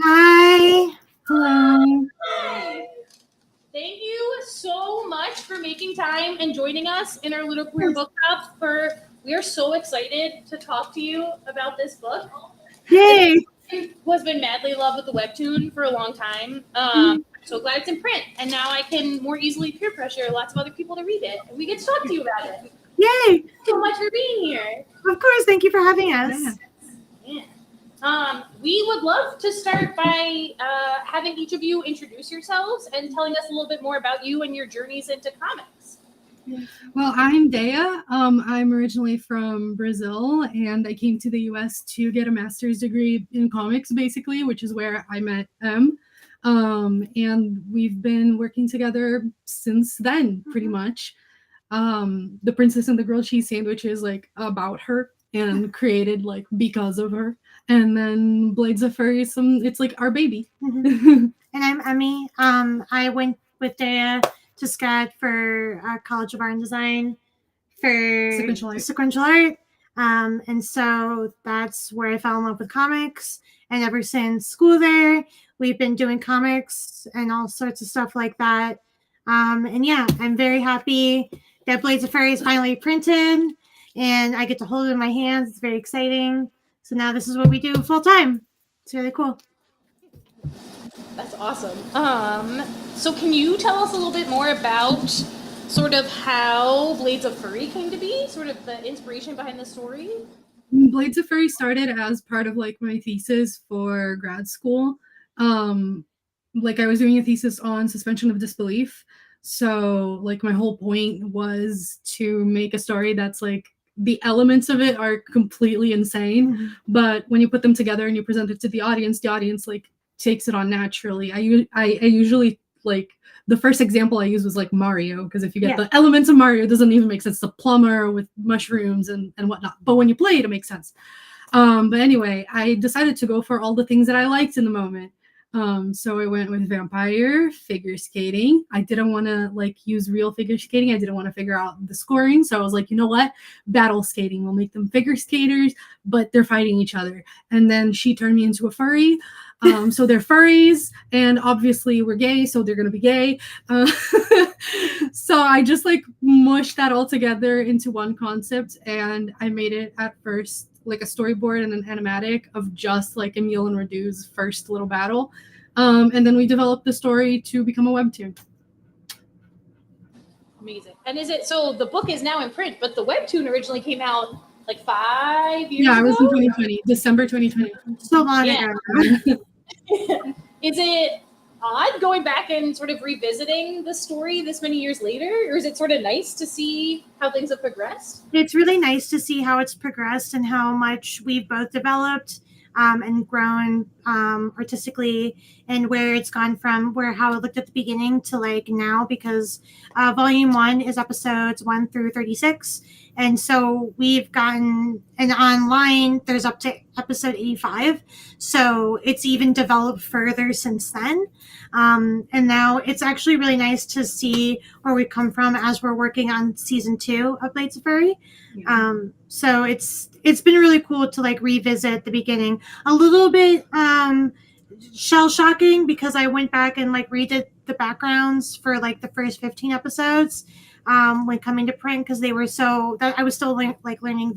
Hi. Hello. Hi. Thank you so much for making time and joining us in our Little Queer Book Club. We are so excited to talk to you about this book. Yay. Who has been madly in love with the webtoon for a long time. So glad it's in print, and now I can more easily peer pressure lots of other people to read it, and we get to talk to you about it. Yay. Thanks so much for being here. Of course. Thank you for having us. Yeah. We would love to start by having each of you introduce yourselves and telling us a little bit more about you and your journeys into comics. Well, I'm Dea. I'm originally from Brazil, and I came to the U.S. to get a master's degree in comics, basically, which is where I met Em. And we've been working together since then, pretty much. The Princess and the Grilled Cheese Sandwich is like about her and created like because of her. And then Blades of Furry, it's like our baby. And I'm Emmy. I went with Dea to SCAD for College of Art and Design for sequential art. And so that's where I fell in love with comics. And ever since school there, we've been doing comics and all sorts of stuff like that. And yeah, I'm very happy that Blades of Furry is finally printed and I get to hold it in my hands. It's very exciting. So now this is what we do full time. It's really cool. That's awesome. So can you tell us a little bit more about sort of how Blades of Furry came to be, sort of the inspiration behind the story? Blades of Furry started as part of like my thesis for grad school. Like I was doing a thesis on suspension of disbelief. So like my whole point was to make a story that's like the elements of it are completely insane, but when you put them together and you present it to the audience like takes it on naturally. I usually like the first example I used was like Mario, because if you get the elements of Mario, it doesn't even make sense. The plumber with mushrooms and whatnot. But when you play it, it makes sense. But anyway, I decided to go for all the things that I liked in the moment. So I went with vampire, figure skating. I didn't want to like use real figure skating. I didn't want to figure out the scoring. So I was like, you know what? Battle skating. We'll make them figure skaters, but they're fighting each other. And then she turned me into a furry. So they're furries, and obviously we're gay, so they're gonna be gay. So I just like mushed that all together into one concept, and I made it at first like a storyboard and an animatic of just like Emil and Radu's first little battle. And then we developed the story to become a webtoon. Amazing. And is it so the book is now in print, but the webtoon originally came out like 5 years ago? Yeah, it was in 2020, December 2020. So long ago. Is it odd going back and sort of revisiting the story this many years later, or is it sort of nice to see how things have progressed? It's really nice to see how it's progressed and how much we've both developed and grown artistically, and where it's gone from how it looked at the beginning to like now, because volume 1 is episodes 1 through 36. And so we've gotten, and online there's up to episode 85. So it's even developed further since then. And now it's actually really nice to see where we come from as we're working on season 2 of Blades of Furry. So it's been really cool to like revisit the beginning. A little bit shell shocking, because I went back and like redid the backgrounds for like the first 15 episodes when coming to print, because they were I was still learning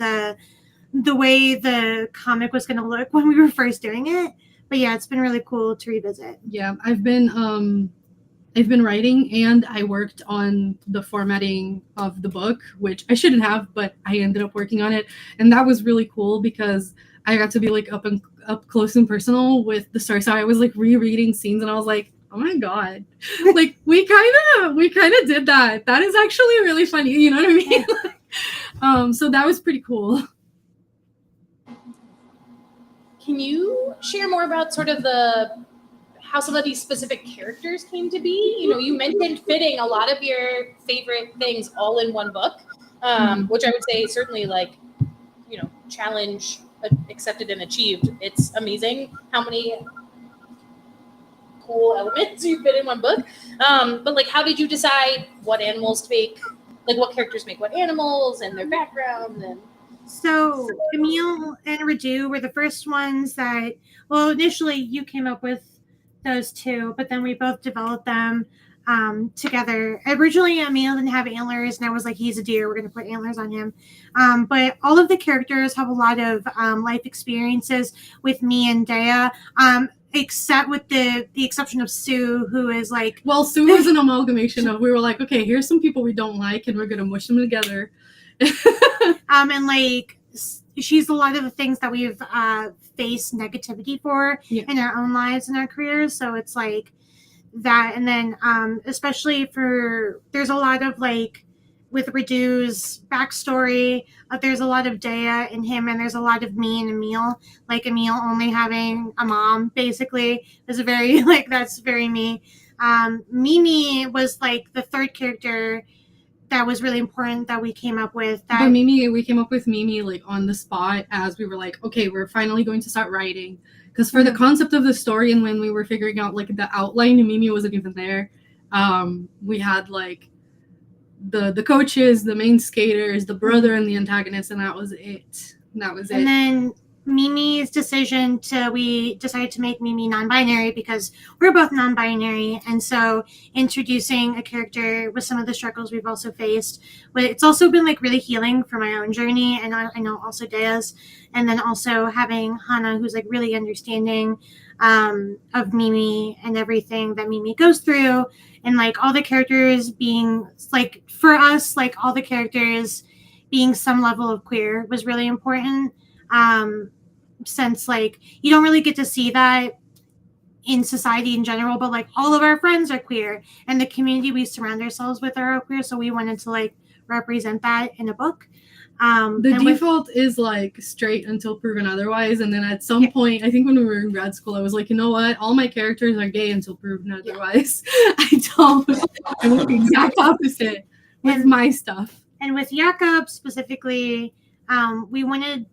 the way the comic was going to look when we were first doing it. But yeah, it's been really cool to revisit. Yeah, I've been writing, and I worked on the formatting of the book, which I shouldn't have, but I ended up working on it. And that was really cool because I got to be like up close and personal with the story. So I was like rereading scenes and I was like, oh my God, like we kind of did that. That is actually really funny. You know what I mean? So that was pretty cool. Can you share more about sort of how some of these specific characters came to be? You know, you mentioned fitting a lot of your favorite things all in one book, which I would say certainly like, you know, challenge accepted and achieved. It's amazing how many cool elements you fit in one book. But like, how did you decide what animals to make? Like, what characters make what animals and their background and So Emil and Radu were the first ones that, well, initially you came up with those two, but then we both developed them together. Originally, Emil didn't have antlers, and I was like, he's a deer. We're going to put antlers on him. But all of the characters have a lot of life experiences with me and Dea. Except with the exception of Sue, who is like, Well, Sue was an amalgamation of, we were like, okay, here's some people we don't like, and we're gonna mush them together. and like she's a lot of the things that we've faced negativity for in our own lives and our careers. So it's like that, and then especially for there's a lot of like with Radu's backstory, there's a lot of Dea in him, and there's a lot of me and Emil. Like Emil only having a mom, basically, is a very like that's very me. Mimi was like the third character that was really important that we came up with. That But Mimi, we came up with Mimi like on the spot as we were like, okay, we're finally going to start writing. Because for the concept of the story and when we were figuring out like the outline, Mimi wasn't even there. We had like the coaches, the main skaters, the brother, and the antagonist, and that was it. And then Mimi's decision we decided to make Mimi non-binary because we're both non-binary, and so introducing a character with some of the struggles we've also faced, but it's also been like really healing for my own journey, and I know also Dea's, and then also having Hana, who's like really understanding of Mimi and everything that Mimi goes through, and like all the characters being like, for us, like all the characters being some level of queer was really important. Since like you don't really get to see that in society in general, but like all of our friends are queer and the community we surround ourselves with are queer, so we wanted to like represent that in a book. The default is like straight until proven otherwise, and then at some point, I think when we were in grad school, I was like, you know what, all my characters are gay until proven otherwise. I went the exact opposite with my stuff. And with Jakob specifically, we wanted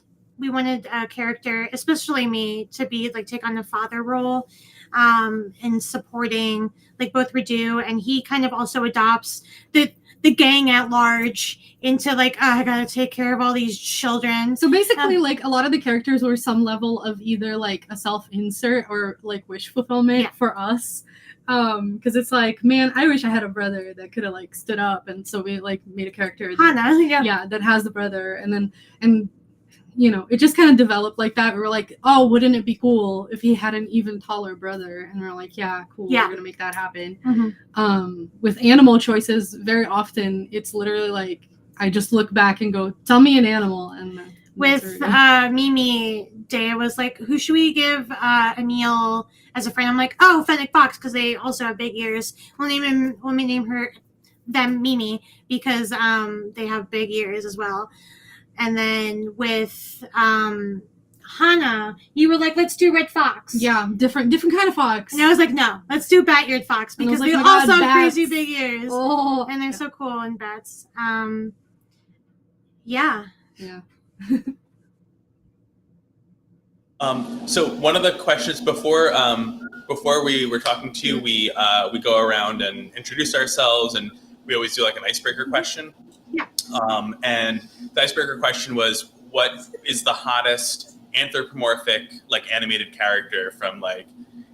a character, especially me, to be like take on the father role, and supporting like both Radu, and he kind of also adopts the gang at large into like, oh, I gotta take care of all these children. So basically, like a lot of the characters were some level of either like a self-insert or like wish fulfillment for us. Because it's like, man, I wish I had a brother that could have like stood up, and so we like made a character that, that has the brother, and you know, it just kind of developed like that. We were like, oh, wouldn't it be cool if he had an even taller brother? And we're like, yeah, cool, we're gonna make that happen. With animal choices, very often it's literally like I just look back and go, tell me an animal. And with Mimi, Dea was like, who should we give Emil as a friend? I'm like, oh, Fennec Fox, because they also have big ears. We'll name them Mimi because they have big ears as well. And then with Hana, you were like, let's do Red Fox. Yeah, different kind of fox. And I was like, no, let's do Bat-eared Fox because like, they also have crazy big ears. Oh, and they're so cool in bats. Yeah. So one of the questions before we were talking to you, we go around and introduce ourselves, and we always do like an icebreaker question. Yeah. And the icebreaker question was, what is the hottest anthropomorphic like animated character from like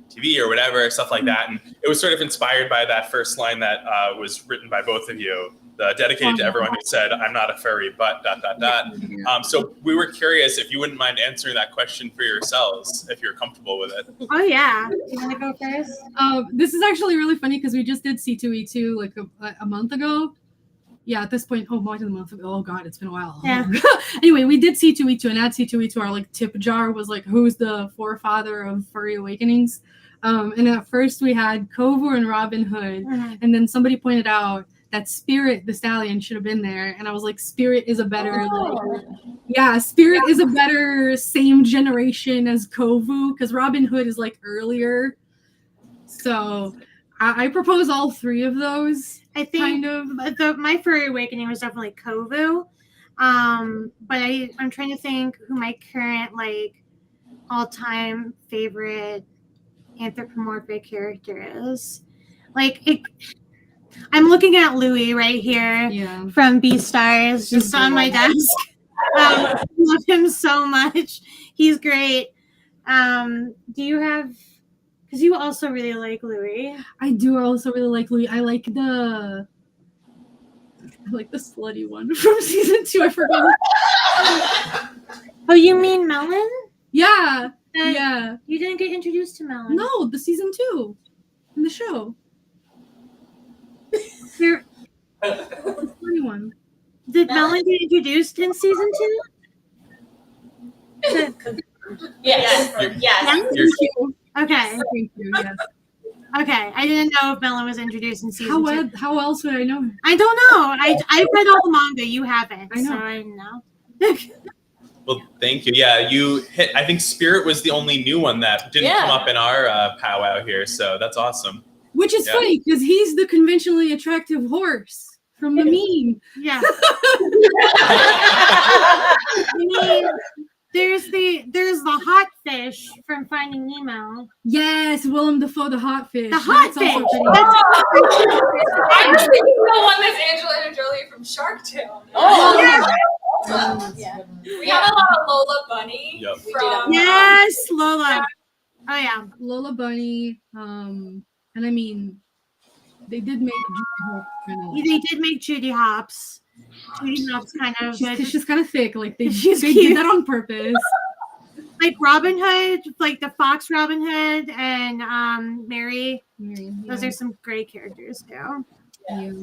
TV or whatever, stuff like that. And it was sort of inspired by that first line that was written by both of you, dedicated to everyone who said, I'm not a furry, but ... So we were curious if you wouldn't mind answering that question for yourselves, if you're comfortable with it. Oh, yeah. You want to go first? This is actually really funny because we just did C2E2 like a month ago. Yeah, at this point, more than a month ago. Oh, God, it's been a while. Yeah. Anyway, we did C2E2, and at C2E2, our like tip jar was like, who's the forefather of furry awakenings? And at first we had Kovu and Robin Hood, and then somebody pointed out that Spirit the stallion should have been there, and I was like, Spirit is a better Spirit is a better same generation as Kovu, because Robin Hood is like earlier. So I propose all three of those. I think my furry awakening was definitely Kovu, but I'm trying to think who my current like all-time favorite anthropomorphic character is. I'm looking at Louis right here from Beastars, just on my desk. I love him so much. He's great. Do you have? Because you also really like Louis. I do also really like Louis. I like the slutty one from season 2. I forgot. Oh, you mean Melon? Yeah. That- Yeah. You didn't get introduced to Melon. No, the season 2 in the show. There- The slutty one. Did Melon get introduced in season 2? Yes. You're- Yes. You're- Okay. Thank you. Yes. Okay. I didn't know if Melon was introduced in season 2. How else would I know her? I don't know. I've read all the manga. You haven't. I know. So I know. Well, thank you. Yeah, you hit. I think Spirit was the only new one that didn't come Yeah. up in our powwow here, so that's awesome. Which is Yeah. funny because he's the conventionally attractive horse from the meme. Yeah. I mean, there's the hot fish from Finding Nemo. Yes, Willem Dafoe, the hot fish. The hot That's also fish. pretty- I'm thinking the one that's Angelina Jolie from Shark Tale. Oh, yeah. Yeah. We have a lot of Lola Bunny Yep. from Yes, Lola. Oh yeah. Lola Bunny. And I mean, they did make They did make Judy Hopps. Judy Hopps kind of she's kind of thick. Like they She's did cute. that on purpose. like Robin Hood, like the Fox Robin Hood and Mary. Those are some great characters too. Yeah.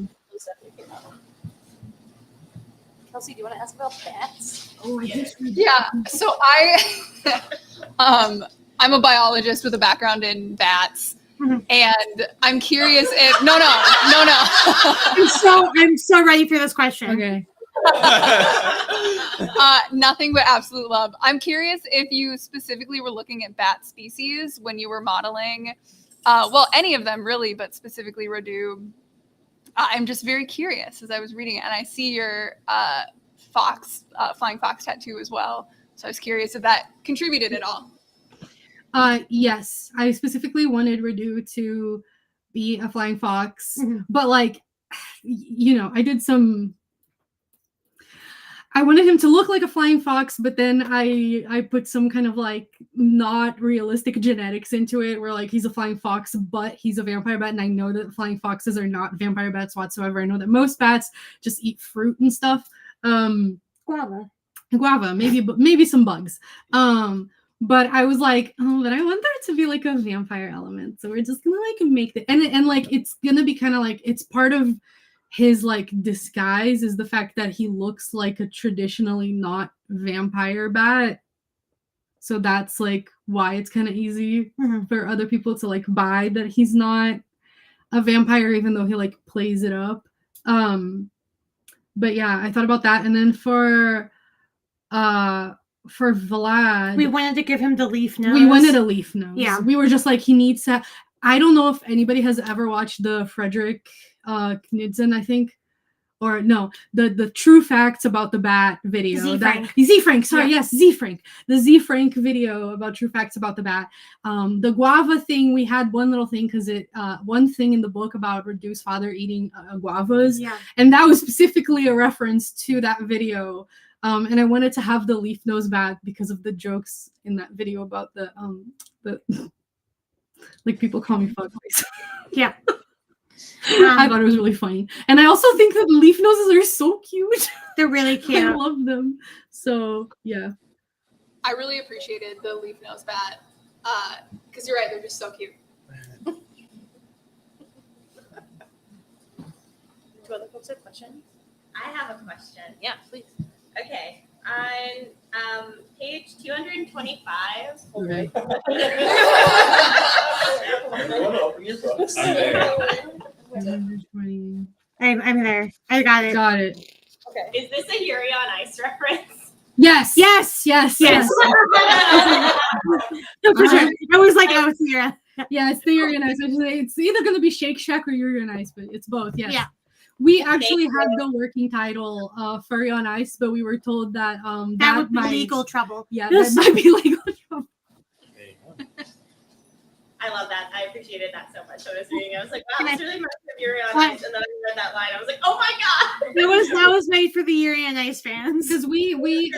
Kelsey, do you want to ask about bats? Oh, I just Yeah. So I'm a biologist with a background in bats. Mhm. And I'm curious if no. I'm so ready for this question. Okay. Nothing but absolute love. I'm curious if you specifically were looking at bat species when you were modeling, well, any of them really, but specifically Rodoob. I'm just very curious as I was reading it, and I see your flying fox tattoo as well. So I was curious if that contributed at all. Yes, I specifically wanted Radu to be a flying fox, Mhm. but like, I wanted him to look like a flying fox, but then I put some kind of like not realistic genetics into it, where like he's a flying fox, but he's a vampire bat, and I know that flying foxes are not vampire bats whatsoever. I know that most bats just eat fruit and stuff. Guava. Guava, maybe some bugs. But I was like, oh, but I want there to be like a vampire element, so we're just gonna like make the and like it's gonna be kind of like it's part of his like disguise is the fact that he looks like a traditionally not vampire bat. So that's like why it's kind of easy Mhm. for other people to like buy that he's not a vampire, even though he like plays it up. But yeah, I thought about that, and then for Vlad, We wanted to give him the leaf nose. we wanted a leaf nose. Yeah. We were just like, he needs to. I don't know if anybody has ever watched the Frederick Knudsen, I think. Or no, the true facts about the bat video. Z Frank. Z Frank, sorry, Yeah. yes, Z Frank. The Z Frank video about true facts about the bat. The guava thing, we had one little thing because one thing in the book about Radu's father eating guavas. Yeah. And that was specifically a reference to that video. And I wanted to have the leaf nose bat because of the jokes in that video about the like people call me fuckface. Yeah. I thought it was really funny. And I also think that leaf noses are so cute. They're really I cute. love them. So yeah. I really appreciated the leaf nose bat because you're right, they're just so cute. Do other folks have questions? I have a question. Yeah, please. Okay. On page 225. Okay. I'm there. I'm there. I got it. Got it. Okay. Is this a Yuri on Ice reference? Yes. Yes. Yes. Yes. For sure. I was like, oh, Sierra. Yeah, it's the Yuri on Ice. It's either going to be Shake Shack or Yuri on Ice, but it's both. Yes. Yeah. We actually had the working title Furry on Ice, but we were told that That would be might, legal trouble. Yeah, that might be legal trouble. I love that. I appreciated that so much when I was reading. I was like, wow, this really reminds Yuri on What? Ice, and then I read that line. I was like, oh my god. That was made for the Yuri on Ice fans. Because we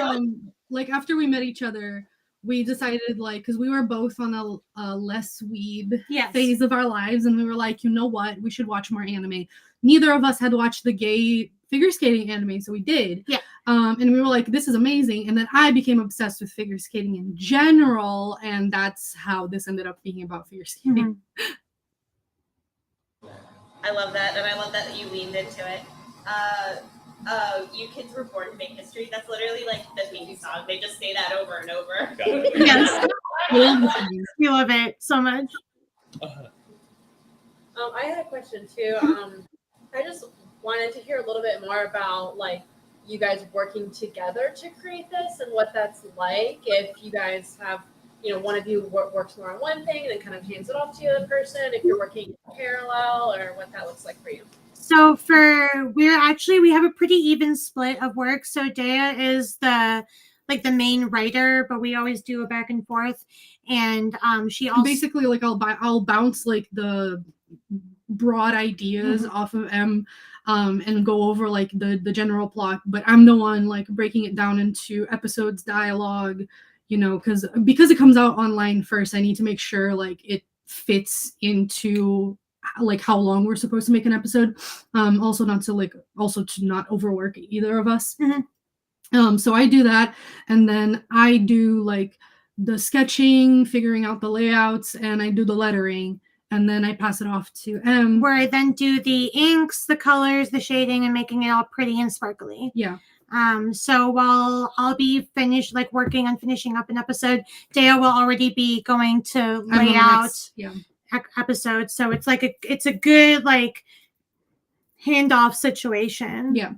like after we met each other, we decided like because we were both on a less weeb Yes. phase of our lives, and we were like, you know what, we should watch more anime. Neither of us had watched the gay figure skating anime, so we did. Yeah. And we were like, this is amazing. And then I became obsessed with figure skating in general, and that's how this ended up being about figure skating. I love that, and I love that you leaned into it. You kids were born to make history. That's literally like the theme song. They just say that over and over. Got it. Yes. I love the song. We love it so much. I had a question too. I just wanted to hear a little bit more about like you guys working together to create this and what that's like. If you guys have, one of you works more on one thing and then kind of hands it off to the other person. If you're working in parallel, or what that looks like for you. So we have a pretty even split of work. So Dea is the main writer, but we always do a back and forth. And she also Basically like I'll bounce like the broad ideas off of M and go over like the general plot, but I'm the one like breaking it down into episodes, dialogue, because it comes out online first. I need to make sure like it fits into like how long we're supposed to make an episode. Also to not overwork either of us. So I do that, and then I do like the sketching, figuring out the layouts, and I do the lettering, and then I pass it off to M. where I then do the inks, the colors, the shading, and making it all pretty and sparkly. Yeah. So while I'll be working on finishing up an episode, Dea will already be going to lay out episodes. So it's like it's a good like handoff situation. Yeah.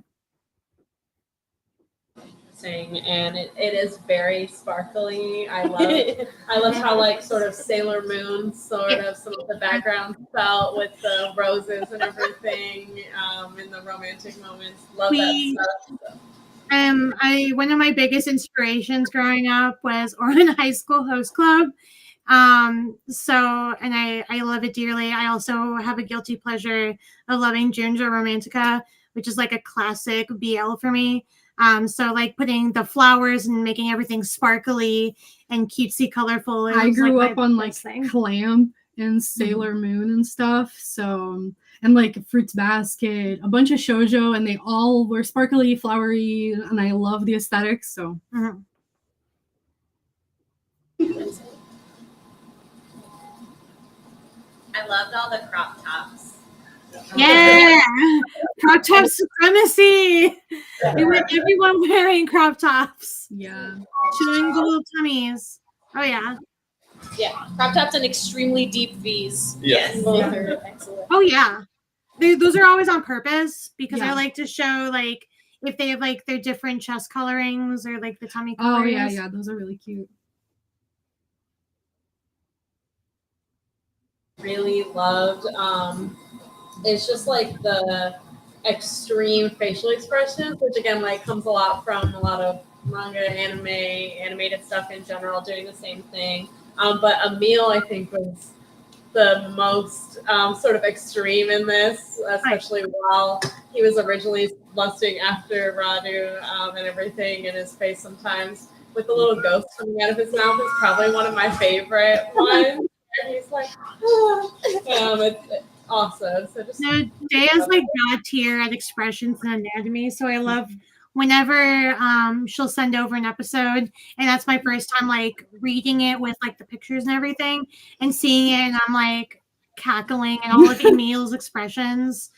And it is very sparkly. I love how like sort of Sailor Moon some of the background felt with the roses and everything in the romantic moments. Love that stuff. One of my biggest inspirations growing up was Oregon High School Host Club. And I love it dearly. I also have a guilty pleasure of loving Junjo Romantica, which is like a classic BL for me. So like putting the flowers and making everything sparkly and cutesy colorful. I grew up on like thing. Clam and Sailor Moon and stuff. So, and like Fruits Basket, a bunch of shoujo, and they all were sparkly, flowery, and I love the aesthetics. So. I loved all the crop tops. Yeah, crop top supremacy. We want everyone wearing crop tops. Yeah. Showing the little tummies. Oh yeah. Yeah, crop tops and extremely deep V's. Yes. Both are excellent. Oh yeah. Those are always on purpose because I Yeah. like to show like if they have like their different chest colorings or like the tummy colorings. Oh yeah, those are really cute. Really loved. It's just like the extreme facial expressions, which again like comes a lot from a lot of manga, anime, animated stuff in general, doing the same thing. But Emil, I think, was the most sort of extreme in this, especially while he was originally lusting after Radu and everything, and his face sometimes with the little ghost coming out of his mouth is probably one of my favorite ones. And he's like, it's awesome. So just Dea's like god tier at expressions and anatomy, so I love whenever she'll send over an episode, and that's my first time like reading it with like the pictures and everything, and seeing it, and I'm like cackling and all of Emil's expressions,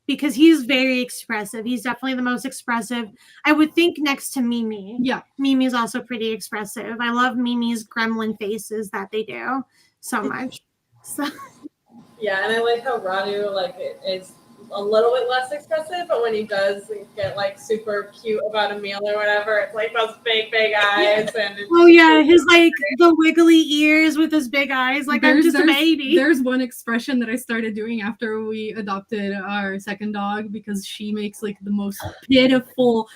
because he's very expressive. He's definitely the most expressive, I would think, next to Mimi. Yeah. Mimi's also pretty expressive. I love Mimi's gremlin faces that they do so much. So. Yeah, and I like how Radu like is a little bit less expressive, but when he does get like super cute about a meal or whatever, it's like those big eyes and oh yeah, his like the wiggly ears with his big eyes, like I'm just a baby. There's one expression that I started doing after we adopted our second dog, because she makes like the most pitiful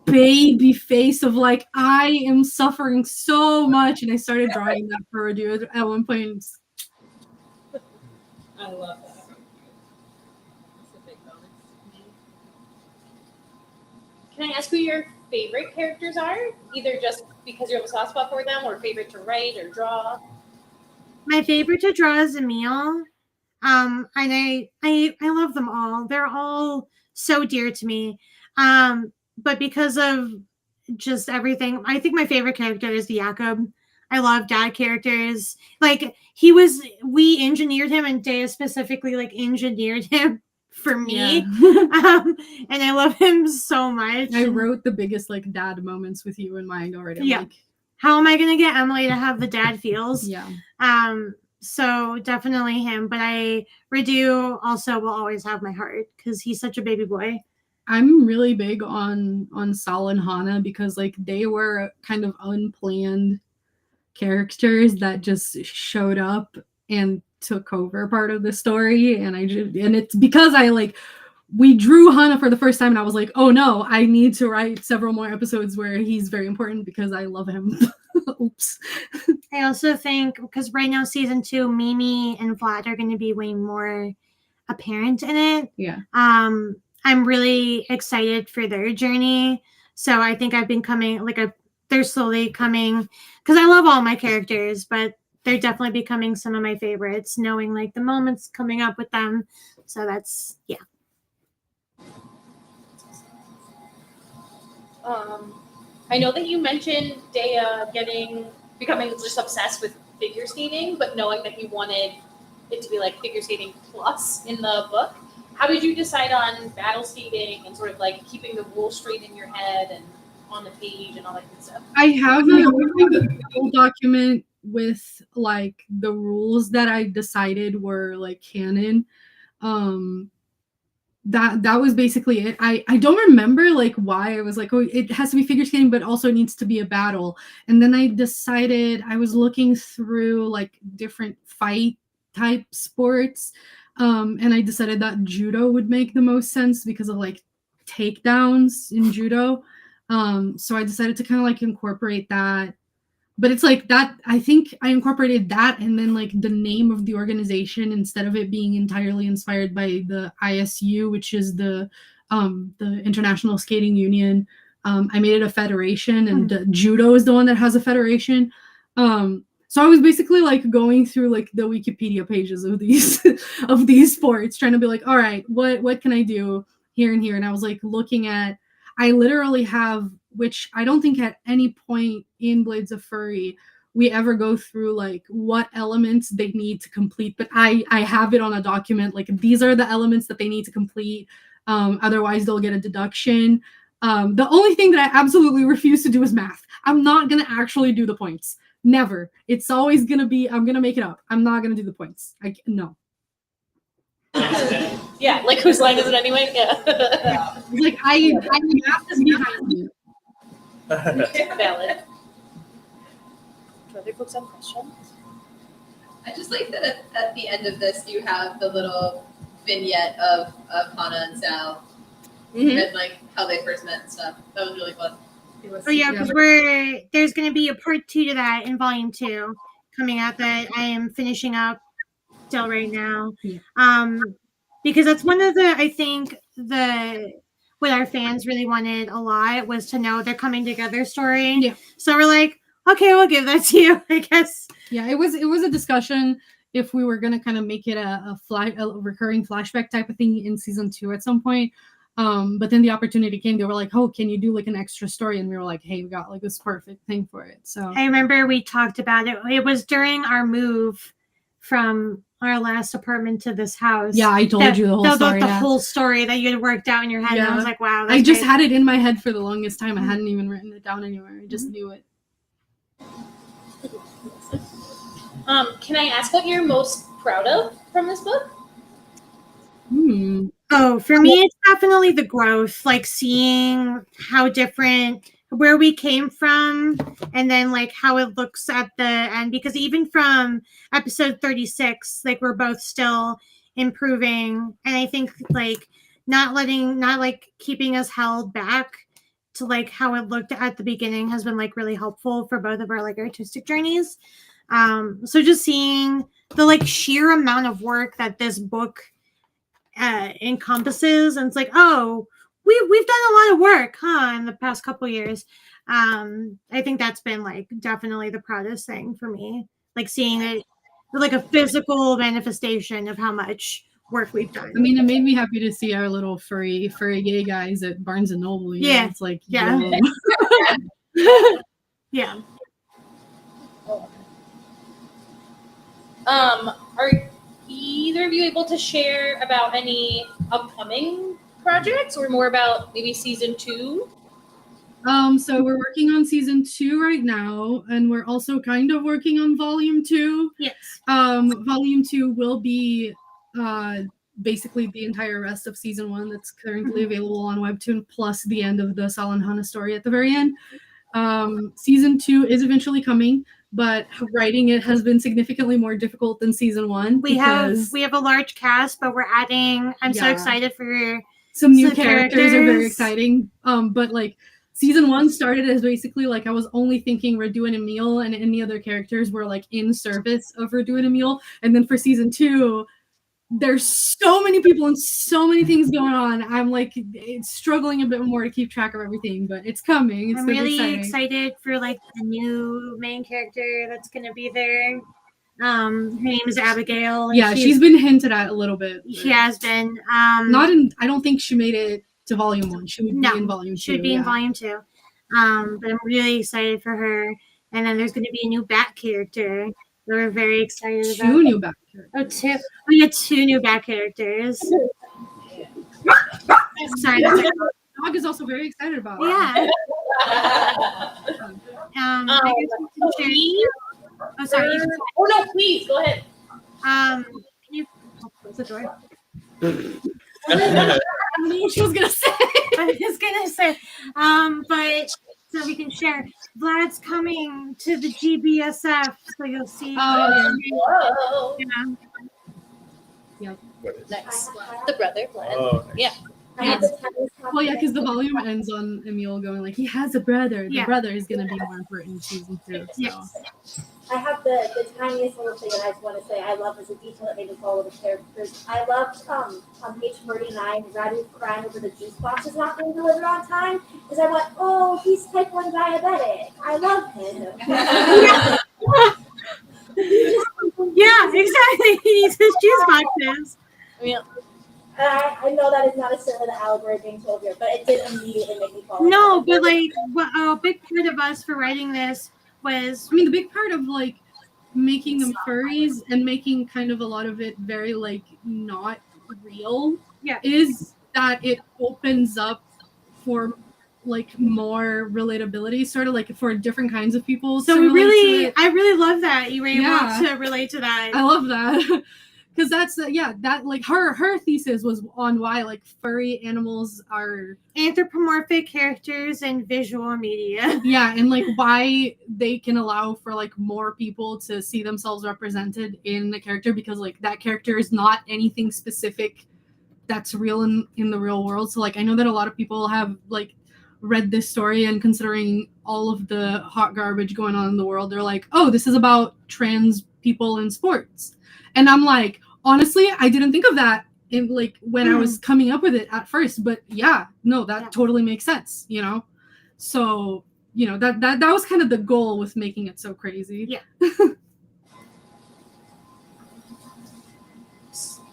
baby face of like, I am suffering so much, and I started drawing that for Radu at one point. I love that. Can I ask who your favorite characters are? Either just because you have a soft spot for them, or favorite to write or draw. My favorite to draw is Emil. And I love them all. They're all so dear to me. But because of just everything, I think my favorite character is Jakob. I love dad characters. Like we engineered him, and Dea specifically like engineered him for me. And I love him so much. I wrote the biggest like dad moments with you in mind already. I'm Yeah. like, How am I gonna get Emily to have the dad feels? yeah. So definitely him, but Radu also will always have my heart because he's such a baby boy. I'm really big on Sal and Hana because like they were kind of unplanned characters that just showed up and took over part of the story, and it's because we drew Hana for the first time, and I was like, oh no, I need to write several more episodes where he's very important because I love him. Oops. I also think because right now season 2, Mimi and Vlad are going to be way more apparent in it. Yeah. I'm really excited for their journey. So I think I've been coming they're slowly coming because I love all my characters, but they're definitely becoming some of my favorites, knowing like the moments coming up with them. So that's I know that you mentioned Dea becoming just obsessed with figure skating, but knowing that you wanted it to be like figure skating plus in the book. How did you decide on battle skating and sort of like keeping the rules straight in your head and on the page and all that good stuff? I have a whole document with like the rules that I decided were like canon. That was basically it. I don't remember like why I was like, oh, it has to be figure skating, but also it needs to be a battle. And then I decided I was looking through like different fight type sports. And I decided that judo would make the most sense because of like takedowns in judo. So I decided to kind of like incorporate that. But it's like that, I think I incorporated that and then like the name of the organization instead of it being entirely inspired by the ISU, which is the International Skating Union. I made it a federation, and judo is the one that has a federation. So I was basically like going through like the Wikipedia pages of these of these sports, trying to be like, all right, what can I do here and here? And I was like looking at, I literally have, which I don't think at any point in Blades of Furry we ever go through like what elements they need to complete, but I have it on a document, like these are the elements that they need to complete, otherwise they'll get a deduction. The only thing that I absolutely refuse to do is math. I'm not gonna actually do the points. Never. It's always gonna be, I'm gonna make it up. I'm not gonna do the points. No. Yeah, like whose line is it anyway? Yeah. Like I math is behind me. Valid. Do other folks have questions? I just like that at the end of this you have the little vignette of Hana and Sal and like how they first met and stuff. That was really fun. Oh yeah, because there's going to be a part 2 to that in volume 2 coming out that I am finishing up still right now. Yeah. Because that's one of the, I think what our fans really wanted a lot was to know their coming together story. Yeah. So we're like, okay, we'll give that to you, I guess. Yeah, it was a discussion if we were gonna kind of make it a recurring flashback type of thing in season 2 at some point. But then the opportunity came. They were like, "Oh, can you do like an extra story?" And we were like, "Hey, we got like this perfect thing for it." So I remember we talked about it. It was during our move from our last apartment to this house. yeah, I told you the whole story. The whole story that you had worked out in your head. And I was like, wow. I just great. had it in my head for the longest time. I hadn't even written it down anywhere. I just knew it. Can I ask what you're most proud of from this book? Oh, for me, it's definitely the growth, like seeing how different, where we came from, and then like how it looks at the end. Because even from episode 36, like we're both still improving. And I think like not keeping us held back to like how it looked at the beginning has been like really helpful for both of our like artistic journeys. So just seeing the like sheer amount of work that this book encompasses, and it's like, oh, we've done a lot of work, in the past couple years. I think that's been like definitely the proudest thing for me, like seeing it like a physical manifestation of how much work we've done. I mean, it made me happy to see our little furry gay guys at Barnes and Noble. You know? Yeah. It's like, Yeah. yo. Yeah. Are either of you able to share about any upcoming projects or more about maybe season 2? So we're working on season 2 right now, and we're also kind of working on volume 2. Yes. Volume 2 will be basically the entire rest of season 1 that's currently available on Webtoon, plus the end of the Sal and Hana story at the very end. Season 2 is eventually coming, but writing it has been significantly more difficult than season 1. We have a large cast, but we're adding. I'm so Yeah. excited for Some new some characters are very characters. exciting. But like season 1 started as basically like I was only thinking Radu and Emil, and any other characters were like in service of Radu and Emil. And then for season 2, there's so many people and so many things going on. I'm like it's struggling a bit more to keep track of everything, but it's coming. It's I'm gonna be really exciting. excited for like the new main character that's gonna be there. Her name is Abigail. and Yeah, she's been hinted at a little bit. She has been. Not in. I don't think she made it to volume 1. She would No, be in volume 2. should be in volume 2. But I'm really excited for her. And then there's going to be a new Bat character that we're very excited about. 2 new back characters. Oh, 2. We had 2 new Bat characters. Sorry. Dog is also very excited about it. Yeah. I guess we can share. Oh, sorry. you can- Oh no, please go ahead. Can you close the door? I don't know what she was gonna say. I was gonna say, but so we can share. Vlad's coming to the GBSF, so you'll see. Whoa. Yeah. Nice. The brother, Vlad. Oh, Yeah. I have the tennis Well, yeah, because the volume ends on Emil going like he has a brother. The Yeah. brother is gonna be more important in season 2. So. Yes. I have the tiniest little thing that I just want to say I love is a detail that made me fall over the characters. I loved on page 49, Radu crying over the juice boxes not being delivered on time because I went, oh, he's type 1 diabetic. I love him. Yeah, exactly. He needs his juice boxes. I know that is not necessarily the allegory being told here, but it did immediately make me fall over. No, but like, a big part of us for writing this was. I mean, the big part of like making them furries and making kind of a lot of it very like not real, Yeah. is that it opens up for like more relatability, sort of like for different kinds of people. So to we relate to really, it. I really love that you were able Yeah. to relate to that. I love that. Because that's that like her thesis was on why like furry animals are Anthropomorphic characters and visual media. and like why they can allow for like more people to see themselves represented in the character, because like that character is not anything specific that's real in the real world. So like I know that a lot of people have like read this story, and considering all of the hot garbage going on in the world, they're like, oh, this is about trans people in sports. And I'm like, honestly, I didn't think of that in like when I was coming up with it at first, but that totally makes sense, you know? So, you know, that was kind of the goal with making it so crazy. Yeah.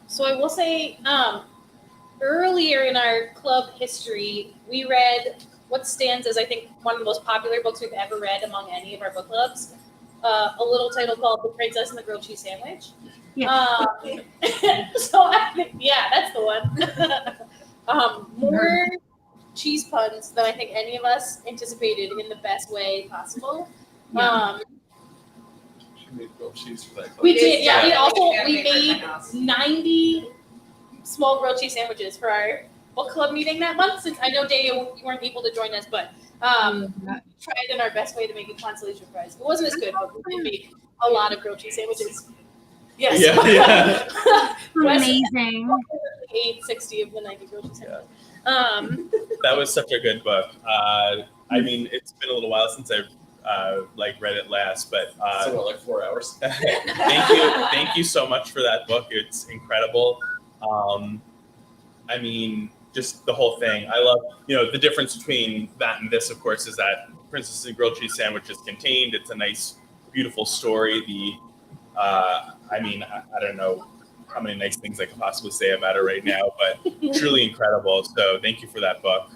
So I will say, earlier in our club history, we read what stands as I think one of the most popular books we've ever read among any of our book clubs. A little title called The Princess and the Grilled Cheese Sandwich. Yeah. So I think, that's the one. More cheese puns than I think any of us anticipated in the best way possible. Yeah. She made grilled cheese for that. We did, yeah. Yeah. We made 90 small grilled cheese sandwiches for our book club meeting that month. Since I know Daya, you weren't able to join us, but tried in our best way to make a consolation prize. It wasn't as good, but we did make a lot of grilled cheese sandwiches. Yes. Yeah. Amazing. 860 of the 90 grilled cheese sandwiches. That was such a good book. I mean, it's been a little while since I read it last, but like 4 hours. thank you so much for that book. It's incredible. I mean, just the whole thing. I love, the difference between that and this, of course, is that Princess and Grilled Cheese Sandwich is contained. It's a nice, beautiful story. I don't know how many nice things I can possibly say about it right now, but truly incredible. So thank you for that book.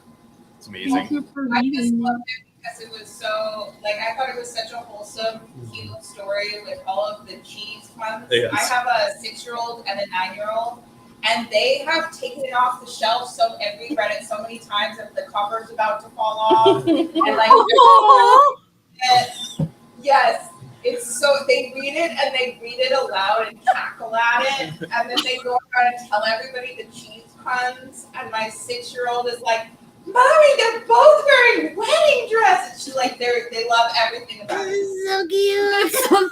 It's amazing. Thank you for I just reading. loved it because it was so, I thought it was such a wholesome, cute story with all of the cheese puns. Yes. I have a 6-year-old and a 9-year-old, and they have taken it off the shelf. So, and we read it so many times that the cover's about to fall off. And yes, it's so, they read it and they read it aloud and cackle at it. And then they go around and tell everybody the cheese puns. And my 6-year-old is like, Mommy, they're both wearing wedding dresses. She's like, they love everything about it. So cute. That's so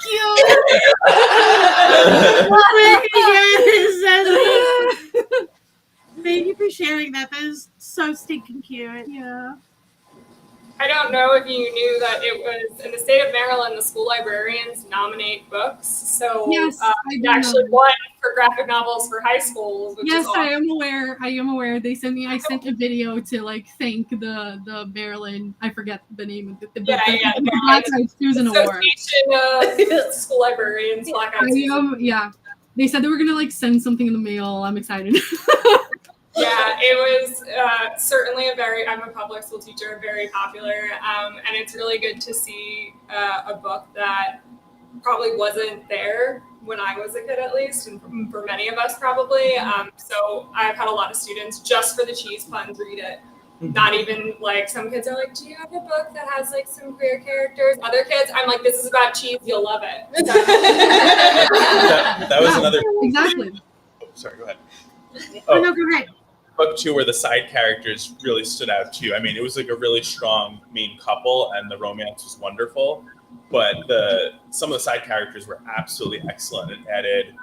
cute. Thank you for sharing that. That is so stinking cute. Yeah. I don't know if you knew that it was in the state of Maryland, the school librarians nominate books. So Yes, I it do actually know. won for graphic novels for high schools. Which Yes, is awesome. I am aware. I sent a video to thank the Maryland. I forget the name of the Yeah, the yeah. Black Eyed Susan Award. Association of School Librarians, Black Eyed Susan. Yeah. They said they were gonna send something in the mail. I'm excited. Yeah, it was certainly I'm a public school teacher, very popular, and it's really good to see a book that probably wasn't there when I was a kid, at least, and for many of us probably. So I've had a lot of students just for the cheese puns read it. Not even some kids are like, do you have a book that has some queer characters? Other kids, I'm like, this is about cheese, you'll love it. That was another. Exactly. Oh, sorry, go ahead. Oh, no, go ahead. Book 2 where the side characters really stood out too. I mean, it was a really strong main couple and the romance was wonderful, but some of the side characters were absolutely excellent. It added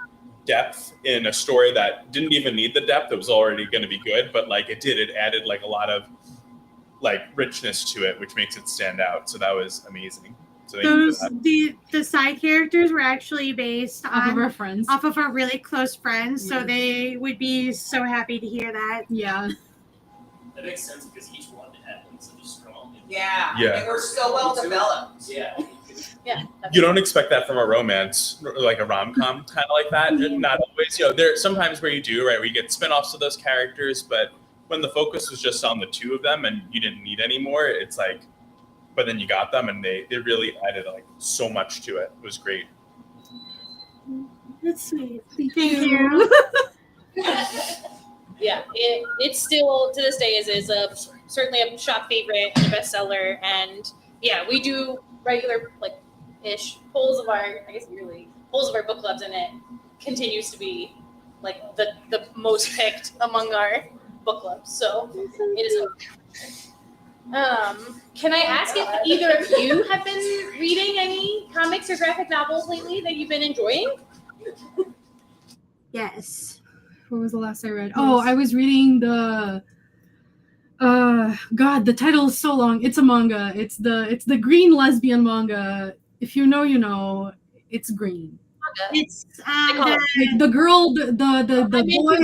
depth in a story that didn't even need the depth. It was already going to be good, but it added a lot of richness to it, which makes it stand out. So that was amazing. So thank you for that. The side characters were actually based Off of on our friends. off of our really close friends, so Yeah. they would be so happy to hear that. Yeah. That makes sense because each one had such a strong. Yeah. Yeah. They were so well developed. Yeah. Yeah. You don't expect that from a romance, like a rom-com kind of like that. Not always. There are sometimes where you do, right, where you get spin-offs of those characters, but when the focus was just on the two of them and you didn't need any more, it's but then you got them and they really added so much to it. It was great. That's sweet. Thank you. Yeah, it still to this day is certainly a shop favorite and a bestseller. And yeah, we do regular ish polls of our book clubs, and it continues to be the most picked among our book clubs. So it is. Can I ask if either of you have been reading any comics or graphic novels lately that you've been enjoying? Yes. What was the last I read? Oh, I was reading the God, the title is so long. It's a manga. It's the green lesbian manga. If you know, you know. It's green. It's The girl, the boy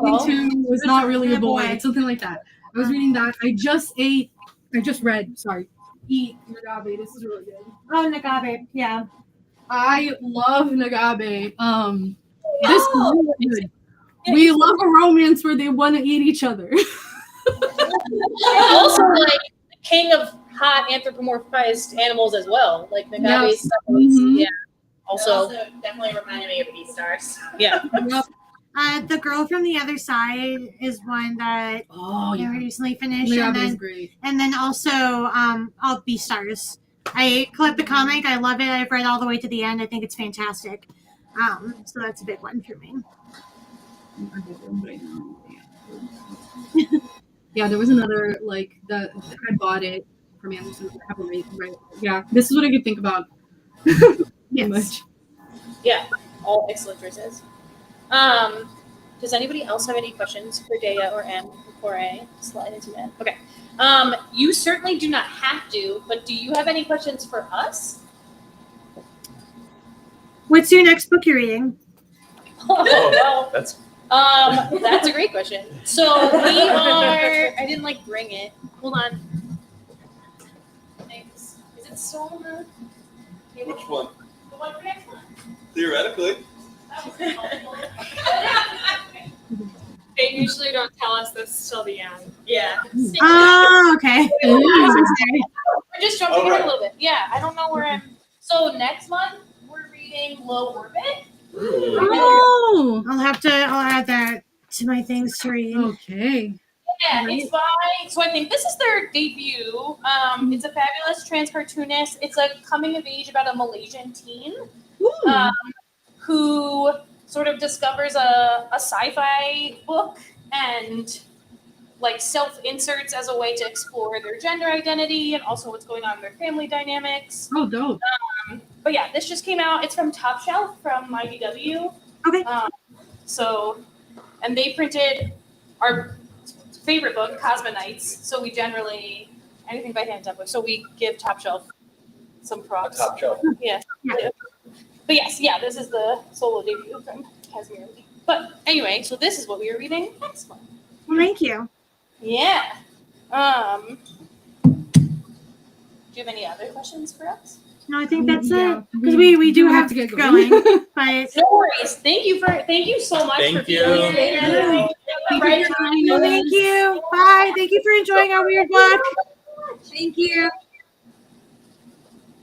Into into was not really a boy. boy. It's something like that. I was reading that. I just read. Sorry. Eat Nagabe. This is really good. Oh, Nagabe. Yeah. I love Nagabe. This is really good. We love a romance where they want to eat each other. Also, king of hot anthropomorphized animals as well. Nagabe's Yes. stuff is, Mhm. yeah. It Also, definitely reminded me of Beastars. yeah. The Girl from the Other Side is one that Oh I yeah. recently finished, Nagabe and is then great. also all Beastars. I collect the comic. I love it. I've read all the way to the end. I think it's fantastic. So that's a big one for me. Yeah, there was another that I bought it from Amazon. I haven't read, right? Yeah, this is what I could think about. Yes. Much. Yeah, all excellent choices. Does anybody else have any questions for Daya or Em before I slide into that? Okay. You certainly do not have to, but do you have any questions for us? What's your next book you're reading? Well, That's That's a great question. So we are. I didn't like bring it. Hold on. Thanks. Is it still on the? Which one? The one for next month. Theoretically. They usually don't tell us this till the end. Yeah. Oh, okay. We're just jumping All ahead right. a little bit. Yeah, I don't know where I'm. So next month we're reading Low Orbit. Oh, I'll add that to my things to read. okay. Yeah, it's by. So I think this is their debut. It's a fabulous trans cartoonist. It's a coming of age about a Malaysian teen who sort of discovers a sci-fi book and like self-inserts as a way to explore their gender identity and also what's going on in their family dynamics. Oh, dope. But yeah, this just came out. It's from Top Shelf from IDW. Okay. And they printed our favorite book, Cosmonites. So we generally anything by Hand Up. So we give Top Shelf some props. Top shelf. Yeah. But yes, yeah, this is the solo debut from Casimir. But anyway, so this is what we are reading next month. Well, thank you. Yeah. Do you have any other questions for us? No, I think that's Yeah, it because we do have to get get going. But No worries. Thank you so much Thank for being you. here. thank you. Bye. Thank you for enjoying our weird book. Thank you.